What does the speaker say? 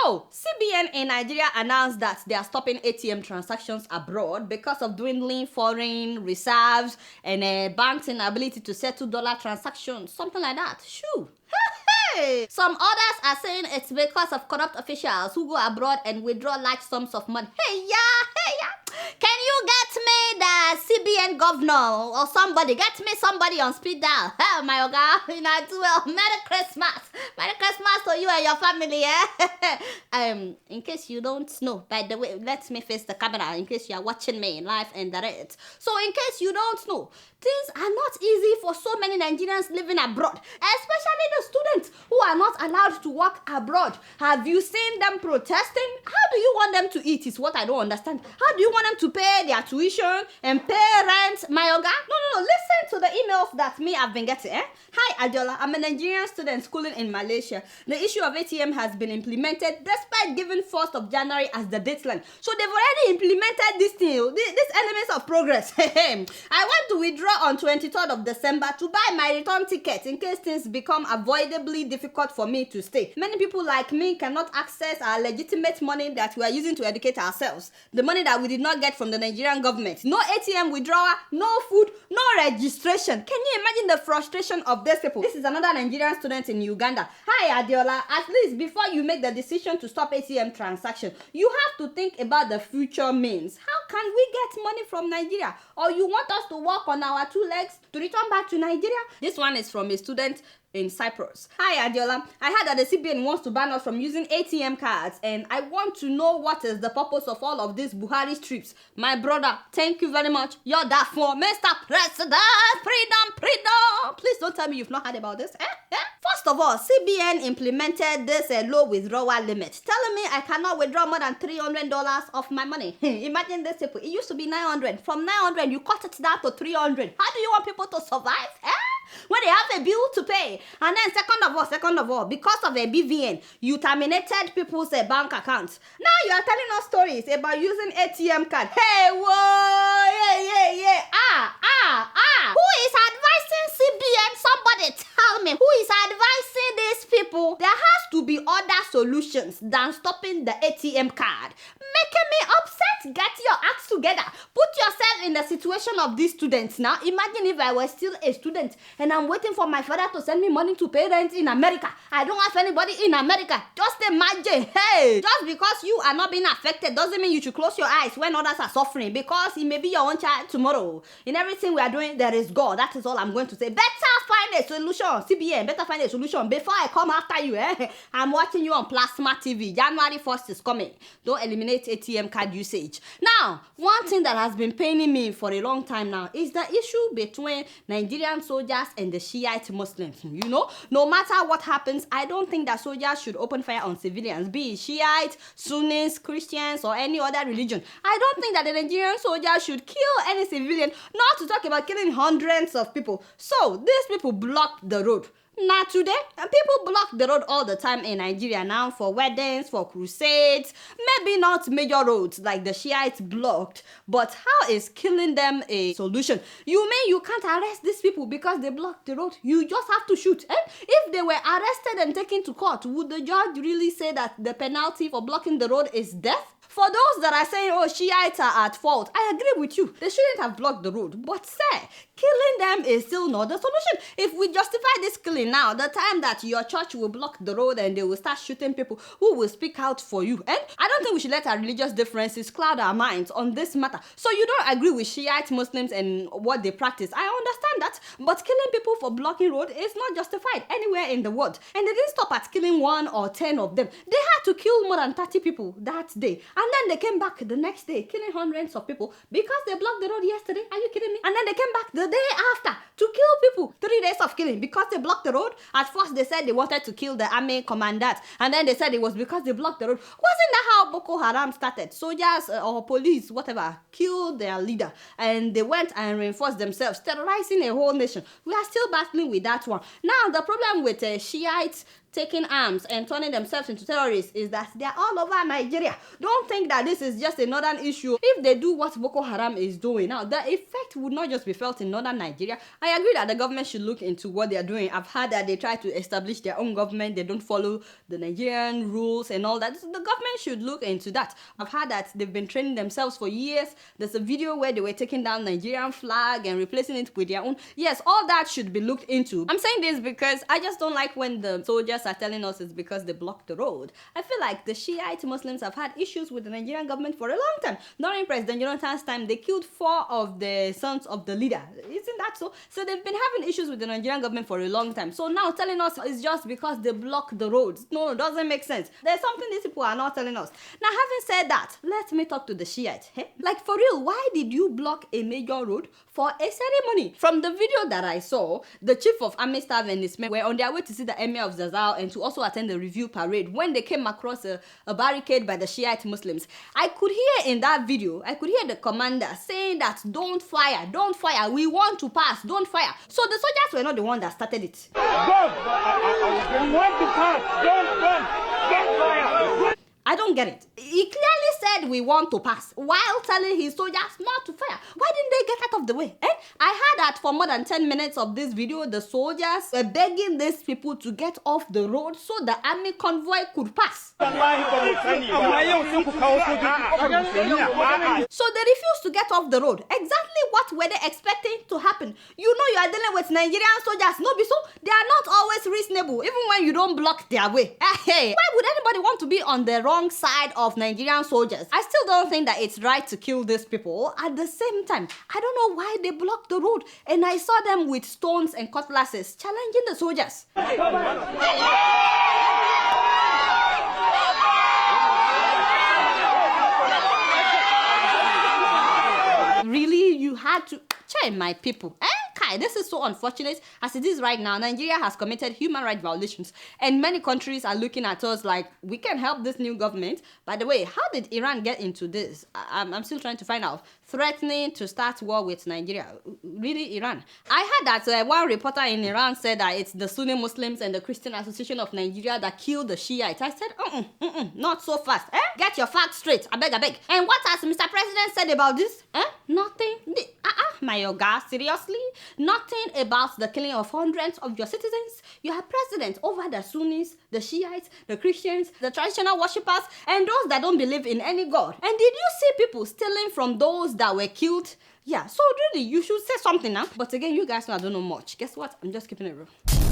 So, CBN in Nigeria announced that they are stopping ATM transactions abroad because of dwindling foreign reserves and banks' inability to settle dollar transactions, something like that. Shoo! Hey! Some others are saying it's because of corrupt officials who go abroad and withdraw large sums of money. Hey yeah! Can you get me the CBN governor or somebody? Get me somebody on speed dial. Hell, my oga, you know, do well. Merry Christmas. Merry Christmas to you and your family, eh? In case you don't know, by the way, let me face the camera in case you are watching me live and direct. So, in case you don't know, things are not easy for so many Nigerians living abroad, especially the students who are not allowed to work abroad. Have you seen them protesting? How do you want them to eat is what I don't understand. How do you want them to pay their tuition and pay rent, my oga? No. Listen to the emails that I've been getting, eh? Hi, Adeola. I'm a Nigerian student schooling in Malaysia. The issue of ATM has been implemented despite giving 1st of January as the deadline. So they've already implemented this thing, these elements of progress. I want to withdraw on 23rd of December to buy my return ticket in case things become avoidably difficult for me to stay. Many people like me cannot access our legitimate money that we are using to educate ourselves. The money that we did not get from the Nigerian government. No ATM withdrawal, no food, no registration. Can you imagine the frustration of these people? This is another Nigerian student in Uganda. Hi Adeola, at least before you make the decision to stop ATM transaction, you have to think about the future means. How can we get money from Nigeria? Or you want us to walk on our 2 legs to return back to Nigeria? This one is from a student in Cyprus. Hi Adeola, I heard that the CBN wants to ban us from using ATM cards and I want to know what is the purpose of all of these Buhari trips. My brother, thank you very much. You're that for Mr. President. Freedom. Please don't tell me you've not heard about this. First of all, CBN implemented this low withdrawal limit, telling me I cannot withdraw more than $300 of my money. Imagine this people. It used to be 900. From 900, you cut it down to 300. How do you want people to survive? When they have a bill to pay. And then second of all, because of a BVN, you terminated people's bank accounts. Now you are telling us stories about using ATM card. Hey, whoa, yeah. Who is advising CBN? Somebody tell me, who is advising these people? There has to be other solutions than stopping the ATM card. Making me upset. Get your acts together. Put yourself in the situation of these students now. Imagine if I was still a student and I'm waiting for my father to send me money to pay rent in America. I don't have anybody in America. Just imagine. Hey, just because you are not being affected doesn't mean you should close your eyes when others are suffering, because it may be your own child tomorrow. In everything we are doing, there is God. That is all I'm going to say. Better find a solution. CBN, better find a solution before I come after you. I'm watching you on Plasma TV. January 1st is coming. Don't eliminate ATM card usage. Now, one thing that has been paining me for a long time now is the issue between Nigerian soldiers and the Shiite Muslims. You know, no matter what happens, I don't think that soldiers should open fire on civilians, be it Shiite, Sunnis, Christians, or any other religion. I don't think that the Nigerian soldiers should kill any civilian, not to talk about killing hundreds of people. So, these people blocked the road. Not today. And people block the road all the time in Nigeria now for weddings, for crusades. Maybe not major roads like the Shiites blocked, but how is killing them a solution? You mean you can't arrest these people because they blocked the road? You just have to shoot. If they were arrested and taken to court, would the judge really say that the penalty for blocking the road is death? For those that are saying, oh, Shiites are at fault, I agree with you. They shouldn't have blocked the road. But sir, killing them is still not the solution. If we justify this killing now, the time that your church will block the road and they will start shooting people, who will speak out for you? And I don't think we should let our religious differences cloud our minds on this matter. So you don't agree with Shiite Muslims and what they practice. I understand that. But killing people for blocking road is not justified anywhere in the world. And they didn't stop at killing 1 or 10 of them. They had to kill more than 30 people that day. And then they came back the next day, killing hundreds of people because they blocked the road yesterday. Are you kidding me? And then they came back the day after to kill people. 3 days of killing because they blocked the road. At first, they said they wanted to kill the army commandant. And then they said it was because they blocked the road. Wasn't that how Boko Haram started? Soldiers or police, whatever, killed their leader. And they went and reinforced themselves, terrorizing a whole nation. We are still battling with that one. Now, the problem with Shiites taking arms and turning themselves into terrorists is that they're all over Nigeria. Don't think that this is just a northern issue. If they do what Boko Haram is doing now, the effect would not just be felt in northern Nigeria. I agree that the government should look into what they're doing. I've heard that they try to establish their own government. They don't follow the Nigerian rules and all that. The government should look into that. I've heard that they've been training themselves for years. There's a video where they were taking down Nigerian flag and replacing it with their own. Yes, all that should be looked into. I'm saying this because I just don't like when the soldiers are telling us it's because they blocked the road. I feel like the Shiite Muslims have had issues with the Nigerian government for a long time. During President Jonathan's time, they killed 4 of the sons of the leader. Isn't that so? So they've been having issues with the Nigerian government for a long time. So now telling us it's just because they block the roads. No, it doesn't make sense. There's something these people are not telling us. Now, having said that, let me talk to the Shiites. Hey? Like, for real, why did you block a major road for a ceremony? From the video that I saw, the chief of army staff and his men were on their way to see the emir of Zazao and to also attend the review parade when they came across a barricade by the Shiite Muslims. I could hear in that video, I could hear the commander saying that don't fire, we want to pass, don't fire. So the soldiers were not the one that started it. We want to pass, don't fire. I don't get it. He clearly said we want to pass while telling his soldiers not to fire. Why didn't they get out of the way? I heard that for more than 10 minutes of this video, the soldiers were begging these people to get off the road so the army convoy could pass. So they refused to get off the road. Exactly what were they expecting to happen? You know you are dealing with Nigerian soldiers, no be so? They are not always reasonable, even when you don't block their way. Hey, why would anybody want to be on the wrong side of Nigerian soldiers? I still don't think that it's right to kill these people. At the same time, I don't know why they blocked the road, and I saw them with stones and cutlasses challenging the soldiers. Really, you had to train my people? Kai, this is so unfortunate. As it is right now, Nigeria has committed human rights violations, and many countries are looking at us like we can help this new government. By the way, how did Iran get into this? I'm still trying to find out. Threatening to start war with Nigeria. Really, Iran? I heard that one reporter in Iran said that it's the Sunni Muslims and the Christian Association of Nigeria that killed the Shiites. I said, not so fast. Get your facts straight. I beg. And what has Mr. President said about this? Nothing. My yoga, seriously? Nothing about the killing of hundreds of your citizens? You are president over the Sunnis, the Shiites, the Christians, the traditional worshippers, and those that don't believe in any God. And did you see people stealing from those that were killed? Yeah, so really, you should say something now. But again, you guys know I don't know much. Guess what? I'm just keeping it real.